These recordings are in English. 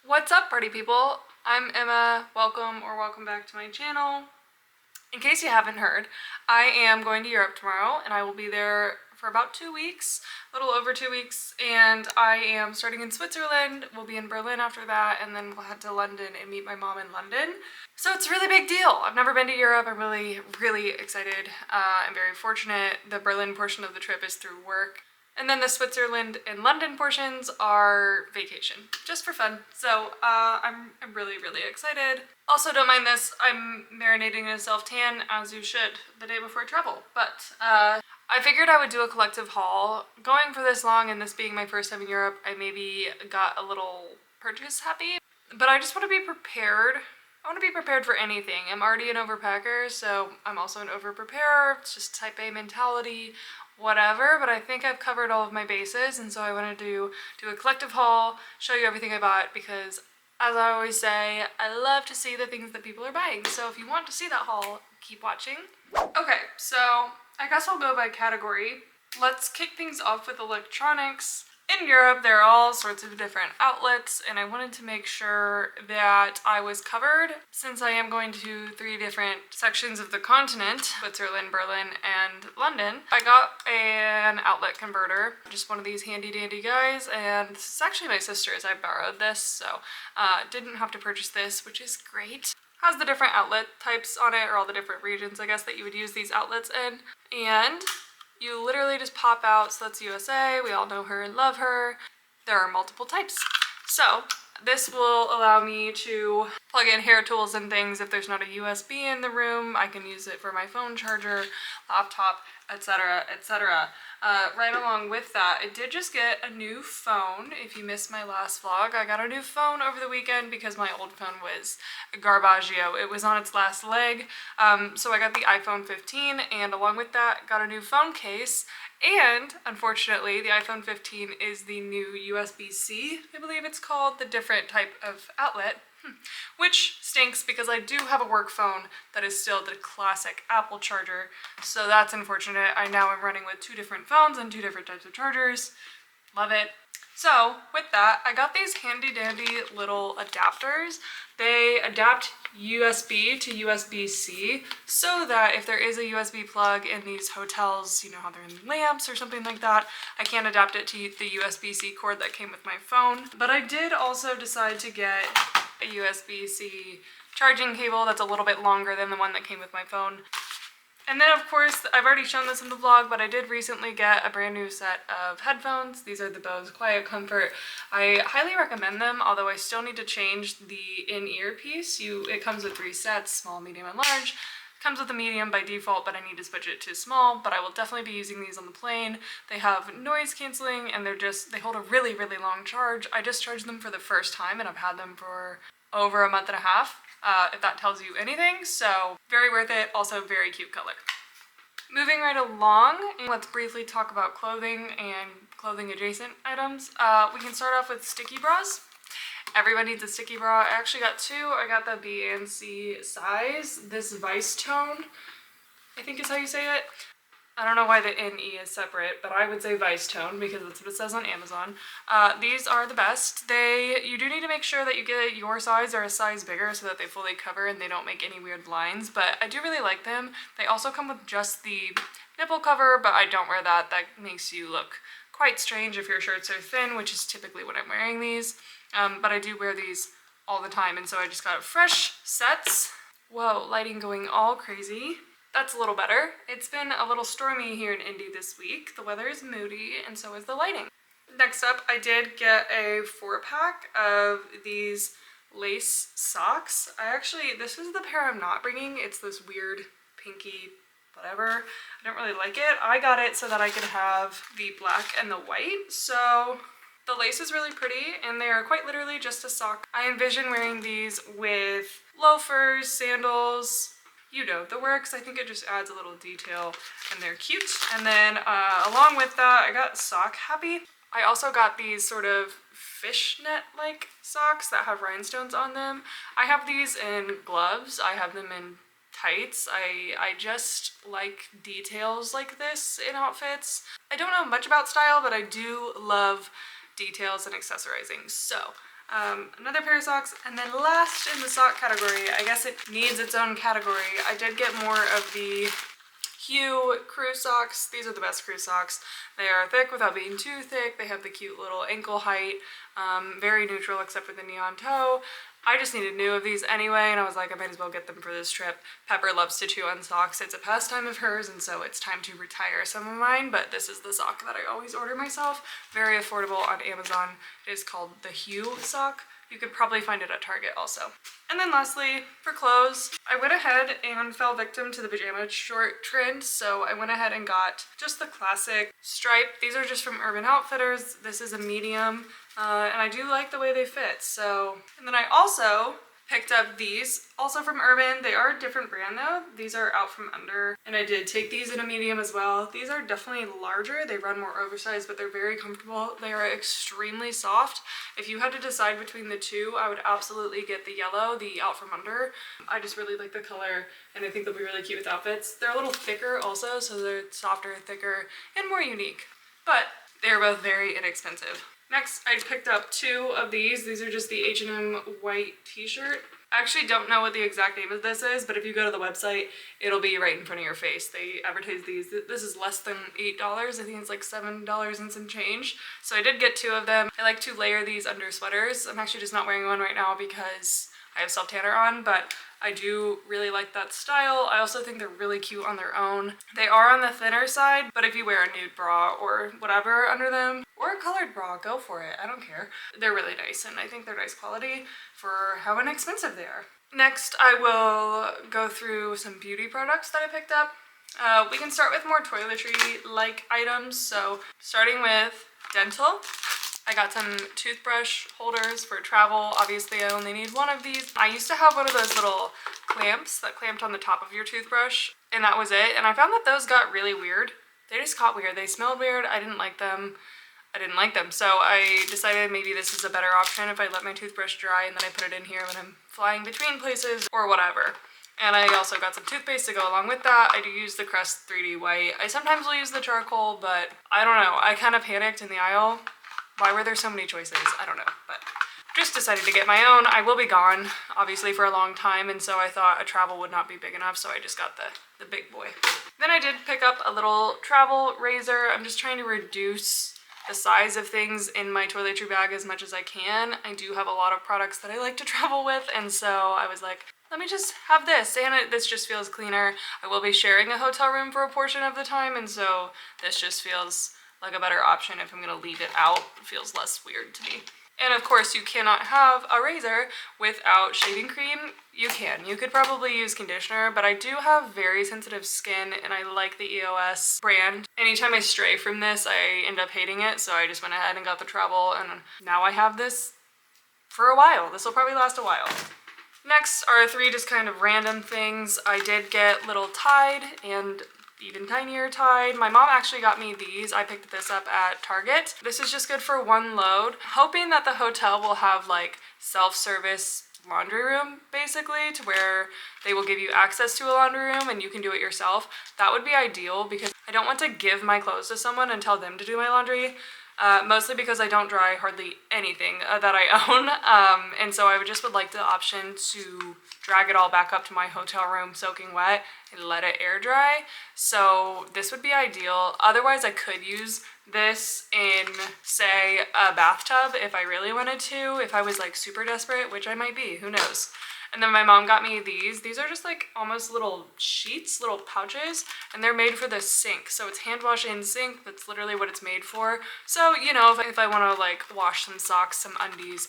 What's up, party people? I'm Emma. Welcome back to my channel. In case you haven't heard, I am going to Europe tomorrow and I will be there for about 2 weeks, a little over 2 weeks, and I am starting in Switzerland. We'll be in Berlin after that, and then we'll head to London and meet my mom in London. So it's a really big deal. I've never been to Europe. I'm really excited. I'm very fortunate. The Berlin portion of the trip is through work. And then the Switzerland and London portions are vacation, just for fun. So I'm really excited. Also, don't mind this, I'm marinating in a self-tan, as you should, the day before travel. But I figured I would do a collective haul. Going for this long and this being my first time in Europe, I maybe got a little purchase happy. But I just want to be prepared. I want to be prepared for anything. I'm already an overpacker, so I'm also an overpreparer. It's just type A mentality, whatever, but I think I've covered all of my bases, and so I wanted to do a collective haul, show you everything I bought, because as I always say, I love to see the things that people are buying. So if you want to see that haul, keep watching. Okay, so I guess I'll go by category. Let's kick things off with electronics. In Europe, there are all sorts of different outlets, and I wanted to make sure that I was covered since I am going to 3 different sections of the continent, Switzerland, Berlin, and London. I got an outlet converter, just one of these handy dandy guys, and this is actually my sister's. I borrowed this, so didn't have to purchase this, which is great. Has the different outlet types on it, or all the different regions, I guess, that you would use these outlets in, and you literally just pop out. So that's USA, we all know her and love her. There are multiple types. So this will allow me to plug in hair tools and things. If there's not a USB in the room, I can use it for my phone charger, laptop, etc, etc. Right along with that, I did just get a new phone. If you missed my last vlog, I got a new phone over the weekend because my old phone was garbaggio. It was on its last leg. So I got the iPhone 15, and along with that, got a new phone case. And unfortunately, the iPhone 15 is the new USB-C, I believe it's called, the different type of outlet. Which stinks because I do have a work phone that is still the classic Apple charger, so that's unfortunate. I now am running with 2 different phones and 2 different types of chargers. Love it. So with that, I got these handy dandy little adapters. They adapt USB to USB-C so that if there is a USB plug in these hotels, you know how they're in lamps or something like that, I can adapt it to the USB-C cord that came with my phone. But I did also decide to get a USB-C charging cable that's a little bit longer than the one that came with my phone. And then, of course, I've already shown this in the vlog, but I did recently get a brand new set of headphones. These are the Bose Quiet Comfort. I highly recommend them, although I still need to change the in-ear piece. It comes with 3 sets, small, medium, and large. It comes with a medium by default, but I need to switch it to small, but I will definitely be using these on the plane. They have noise canceling, and they hold a really long charge. I just charged them for the first time, and I've had them for over a month and a half. If that tells you anything, so very worth it. Also very cute color. Moving right along, let's briefly talk about clothing and clothing adjacent items. We can start off with sticky bras. Everyone needs a sticky bra. I actually got 2. I got the B and C size. This Vice Tone, I think is how you say it. I don't know why the NE is separate, but I would say Vice Tone because that's what it says on Amazon. These are the best. You do need to make sure that you get your size or a size bigger so that they fully cover and they don't make any weird lines, but I do really like them. They also come with just the nipple cover, but I don't wear that. That makes you look quite strange if your shirts are thin, which is typically when I'm wearing these. But I do wear these all the time, and so I just got fresh sets. Whoa, lighting going all crazy. That's a little better. It's been a little stormy here in Indy this week. The weather is moody, and so is the lighting. Next up, I did get a 4-pack of these lace socks. This is the pair I'm not bringing. It's this weird pinky whatever. I don't really like it. I got it so that I could have the black and the white. So the lace is really pretty, and they are quite literally just a sock. I envision wearing these with loafers, sandals, you know the works. I think it just adds a little detail, and they're cute. And then along with that, I got sock happy. I also got these sort of fishnet-like socks that have rhinestones on them. I have these in gloves. I have them in tights. I just like details like this in outfits. I don't know much about style, but I do love details and accessorizing. So another pair of socks, and then last in the sock category, I guess it needs its own category, I did get more of the Hue crew socks. These are the best crew socks. They are thick without being too thick. They have the cute little ankle height, very neutral except for the neon toe. I just needed new of these anyway, and I was like, I might as well get them for this trip. Pepper loves to chew on socks. It's a pastime of hers, and so it's time to retire some of mine, but this is the sock that I always order myself. Very affordable on Amazon. It is called the Hue sock. You could probably find it at Target also. And then lastly, for clothes, I went ahead and fell victim to the pajama short trend, so I went ahead and got just the classic stripe. These are just from Urban Outfitters. This is a medium, and I do like the way they fit, so. And then I also picked up these, also from Urban. They are a different brand though. These are Out From Under, and I did take these in a medium as well. These are definitely larger. They run more oversized, but they're very comfortable. They are extremely soft. If you had to decide between the two, I would absolutely get the yellow, the Out From Under. I just really like the color, and I think they'll be really cute with outfits. They're a little thicker also, so they're softer, thicker, and more unique, but they're both very inexpensive. Next, I picked up two of these. These are just the H&M white t-shirt. I actually don't know what the exact name of this is, but if you go to the website, it'll be right in front of your face. They advertise these. This is less than $8. I think it's like $7 and some change. So I did get two of them. I like to layer these under sweaters. I'm actually just not wearing one right now because I have self-tanner on, but I do really like that style. I also think they're really cute on their own. They are on the thinner side, but if you wear a nude bra or whatever under them, or a colored bra, go for it. I don't care. They're really nice, and I think they're nice quality for how inexpensive they are. Next, I will go through some beauty products that I picked up. We can start with more toiletry-like items. So starting with dental. I got some toothbrush holders for travel. Obviously, I only need one of these. I used to have one of those little clamps that clamped on the top of your toothbrush, and that was it. And I found that those got really weird. They just got weird. They smelled weird. I didn't like them. So I decided maybe this is a better option if I let my toothbrush dry and then I put it in here when I'm flying between places or whatever. And I also got some toothpaste to go along with that. I do use the Crest 3D White. I sometimes will use the charcoal, but I don't know. I kind of panicked in the aisle. Why were there so many choices? I don't know, but just decided to get my own. I will be gone, obviously, for a long time, and so I thought a travel would not be big enough, so I just got the big boy. Then I did pick up a little travel razor. I'm just trying to reduce the size of things in my toiletry bag as much as I can. I do have a lot of products that I like to travel with, and so I was like, let me just have this, and this just feels cleaner. I will be sharing a hotel room for a portion of the time, and so this just feels like a better option if I'm gonna leave it out. It feels less weird to me. And of course, you cannot have a razor without shaving cream. You can. You could probably use conditioner, but I do have very sensitive skin and I like the EOS brand. Anytime I stray from this, I end up hating it, so I just went ahead and got the travel, and now I have this for a while. This will probably last a while. Next are three just kind of random things. I did get little Tide and even tinier Tide. My mom actually got me these. I picked this up at Target. This is just good for one load. Hoping that the hotel will have like self-service laundry room basically, to where they will give you access to a laundry room and you can do it yourself. That would be ideal because I don't want to give my clothes to someone and tell them to do my laundry. Mostly because I don't dry hardly anything that I own, and so I would like the option to drag it all back up to my hotel room soaking wet and let it air dry. So this would be ideal. Otherwise, I could use this in, say, a bathtub if I really wanted to, if I was like super desperate, which I might be, who knows. And then my mom got me these. These are just like almost little sheets, little pouches, and they're made for the sink. So it's hand wash in sink. That's literally what it's made for. So, you know, if I want to like wash some socks, some undies,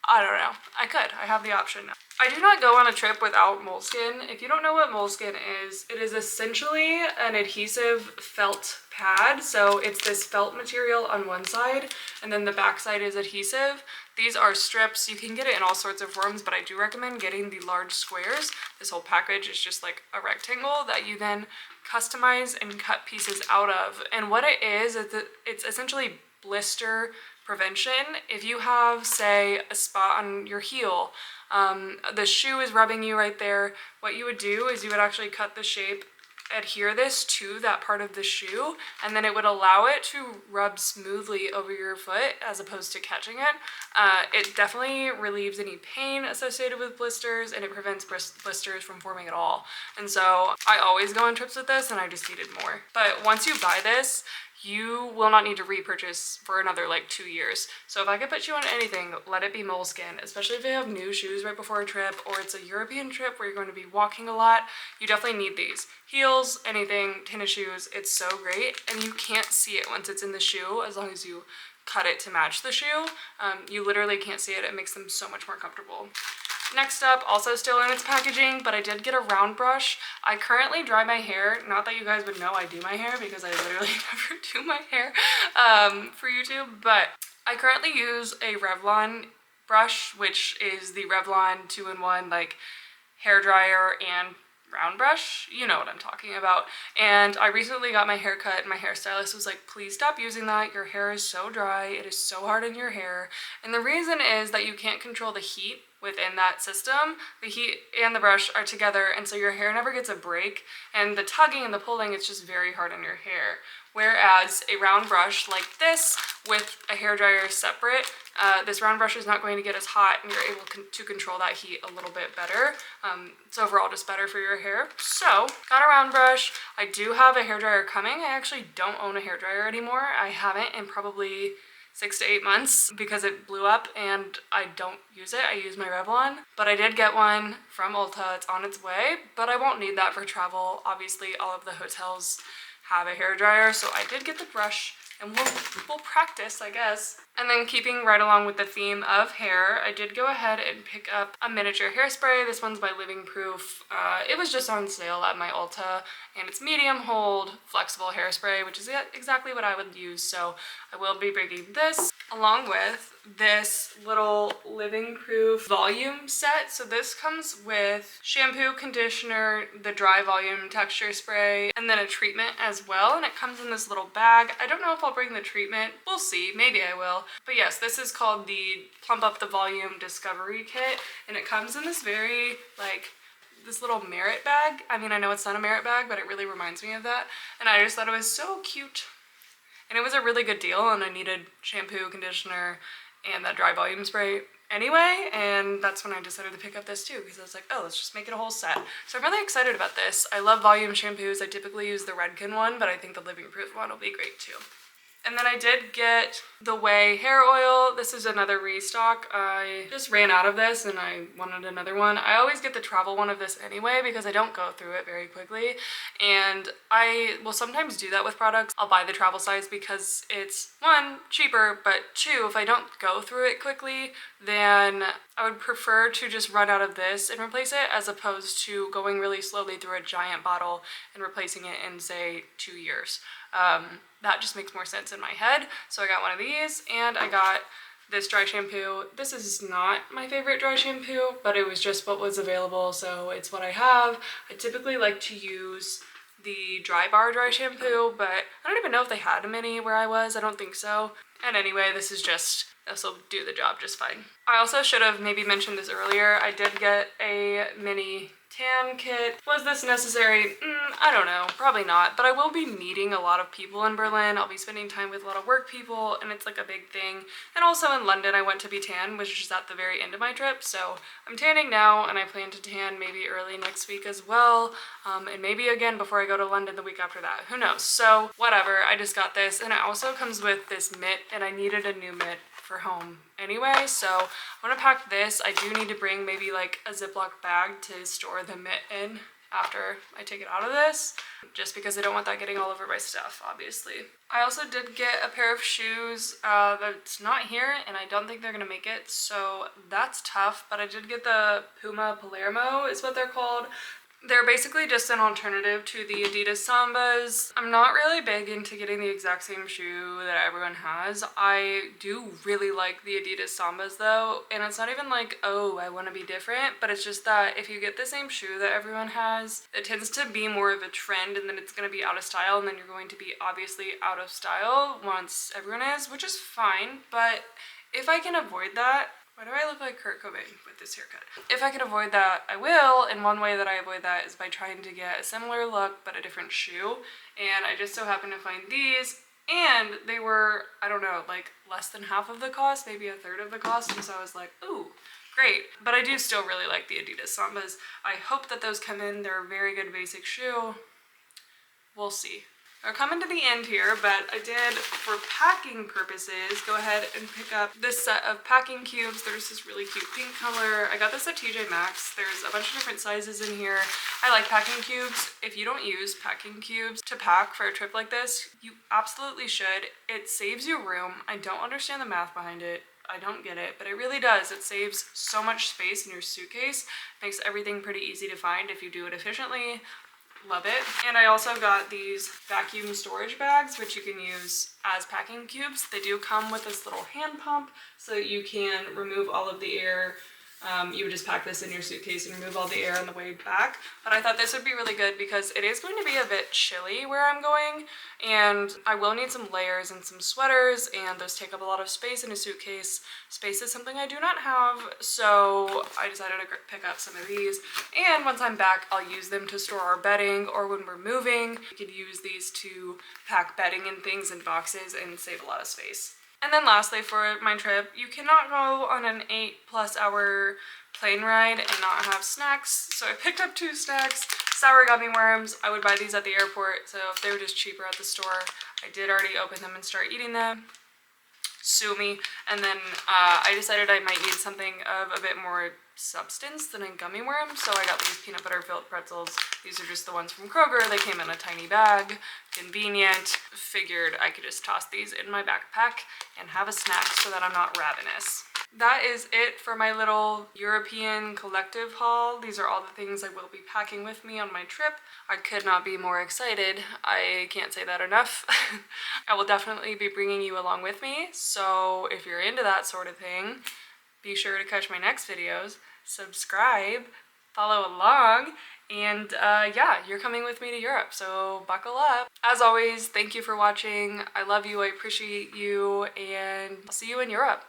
I don't know. I could. I have the option now. I do not go on a trip without Moleskine. If you don't know what Moleskine is, it is essentially an adhesive felt pad. So it's this felt material on one side, and then the back side is adhesive. These are strips. You can get it in all sorts of forms, but I do recommend getting the large squares. This whole package is just like a rectangle that you then customize and cut pieces out of. And what it is that it's essentially blister prevention. If you have, say, a spot on your heel, the shoe is rubbing you right there, what you would do is you would actually cut the shape adhere this to that part of the shoe, and then it would allow it to rub smoothly over your foot as opposed to catching it. It definitely relieves any pain associated with blisters, and it prevents blisters from forming at all. And so I always go on trips with this, and I just needed more. But once you buy this, you will not need to repurchase for another like 2 years. So if I could put you on anything, let it be Moleskine, especially if you have new shoes right before a trip, or it's a European trip where you're going to be walking a lot. You definitely need these. Heels, anything, tennis shoes, it's so great, and you can't see it once it's in the shoe as long as you cut it to match the shoe. You literally can't see it. It makes them so much more comfortable. Next up, also still in its packaging, but I did get a round brush. I currently dry my hair. Not that you guys would know I do my hair because I literally never do my hair for YouTube, but I currently use a Revlon brush, which is the Revlon 2-in-1 like hair dryer and round brush. You know what I'm talking about. And I recently got my hair cut, and my hairstylist was like, please stop using that. Your hair is so dry. It is so hard in your hair. And the reason is that you can't control the heat within that system. The heat and the brush are together, and so your hair never gets a break, and the tugging and the pulling, it's just very hard on your hair. Whereas a round brush like this with a hairdryer separate, this round brush is not going to get as hot, and you're able to control that heat a little bit better. It's overall just better for your hair. So, got a round brush. I do have a hairdryer coming. I actually don't own a hairdryer anymore. I haven't in probably 6 to 8 months because it blew up and I don't use it. I use my Revlon, but I did get one from Ulta. It's on its way, but I won't need that for travel. Obviously, all of the hotels have a hairdryer, so I did get the brush, and we'll practice, I guess. And then keeping right along with the theme of hair, I did go ahead and pick up a miniature hairspray. This one's by Living Proof. It was just on sale at my Ulta, and it's medium hold, flexible hairspray, which is exactly what I would use. So I will be bringing this along with this little Living Proof volume set. So this comes with shampoo, conditioner, the dry volume texture spray, and then a treatment as well. And it comes in this little bag. I don't know if I'll bring the treatment. We'll see. Maybe I will. But yes, this is called the Plump Up the Volume Discovery Kit, and it comes in this very, like, this little Merit bag. I mean, I know it's not a Merit bag, but it really reminds me of that, and I just thought it was so cute. And it was a really good deal, and I needed shampoo, conditioner, and that dry volume spray anyway, and that's when I decided to pick up this too, because I was like, oh, let's just make it a whole set. So I'm really excited about this. I love volume shampoos. I typically use the Redken one, but I think the Living Proof one will be great too. And then I did get the Way hair oil. This is another restock. I just ran out of this and I wanted another one. I always get the travel one of this anyway because I don't go through it very quickly. And I will sometimes do that with products. I'll buy the travel size because it's, one, cheaper, but two, if I don't go through it quickly, then I would prefer to just run out of this and replace it as opposed to going really slowly through a giant bottle and replacing it in, say, 2 years. That just makes more sense in my head. So I got one of these, and I got this dry shampoo. This is not my favorite dry shampoo, but it was just what was available, so it's what I have. I typically like to use the Drybar dry shampoo, but I don't even know if they had a mini where I was. I don't think so. And anyway, this will do the job just fine. I also should have maybe mentioned this earlier. I did get a mini tan kit. Was this necessary? I don't know, probably not, but I will be meeting a lot of people in Berlin. I'll be spending time with a lot of work people, and it's like a big thing. And also in London, I went to be tan, which is at the very end of my trip, so I'm tanning now, and I plan to tan maybe early next week as well, and maybe again before I go to London the week after that. Who knows? So whatever, I just got this, and it also comes with this mitt, and I needed a new mitt for home anyway, so I'm gonna pack this. I do need to bring maybe like a Ziploc bag to store the mitt in after I take it out of this, just because I don't want that getting all over my stuff, obviously. I also did get a pair of shoes that's not here, and I don't think they're gonna make it, so that's tough, but I did get the Puma Palermo is what they're called. They're basically just an alternative to the Adidas Sambas. I'm not really big into getting the exact same shoe that everyone has. I do really like the Adidas Sambas though, and it's not even like, oh, I want to be different, but it's just that if you get the same shoe that everyone has, it tends to be more of a trend, and then it's going to be out of style, and then you're going to be obviously out of style once everyone is, which is fine, but if I can avoid that, Why do I look like Kurt Cobain with this haircut? If I can avoid that, I will, and one way that I avoid that is by trying to get a similar look but a different shoe. And I just so happened to find these, and they were, I don't know, like less than half of the cost, maybe a third of the cost, and so I was like, ooh, great. But I do still really like the Adidas Sambas. I hope that those come in. They're a very good basic shoe. We'll see. We're coming to the end here, but I did, for packing purposes, go ahead and pick up this set of packing cubes. There's this really cute pink color. I got this at TJ Maxx. There's a bunch of different sizes in here. I like packing cubes. If you don't use packing cubes to pack for a trip like this, you absolutely should. It saves you room. I don't understand the math behind it. I don't get it, but it really does. It saves so much space in your suitcase. Makes everything pretty easy to find if you do it efficiently. Love it. And I also got these vacuum storage bags, which you can use as packing cubes. They do come with this little hand pump so that you can remove all of the air. You would just pack this in your suitcase and remove all the air on the way back. But I thought this would be really good because it is going to be a bit chilly where I'm going, and I will need some layers and some sweaters, and those take up a lot of space in a suitcase. Space is something I do not have, so I decided to pick up some of these. And once I'm back, I'll use them to store our bedding, or when we're moving, we could use these to pack bedding and things in boxes and save a lot of space. And then lastly, for my trip, you cannot go on an 8+ hour plane ride and not have snacks. So I picked up 2 snacks, sour gummy worms. I would buy these at the airport, so if they were just cheaper at the store, I did already open them and start eating them. Sue me. And then I decided I might need something of a bit more substance than a gummy worm, so I got these peanut butter filled pretzels. These are just the ones from Kroger. They came in a tiny bag, convenient. Figured I could just toss these in my backpack and have a snack so that I'm not ravenous. That is it for my little European collective haul. These are all the things I will be packing with me on my trip. I could not be more excited. I can't say that enough. I will definitely be bringing you along with me, so if you're into that sort of thing, be sure to catch my next videos, subscribe, follow along, and yeah, you're coming with me to Europe, so buckle up. As always, thank you for watching. I love you, I appreciate you, and I'll see you in Europe.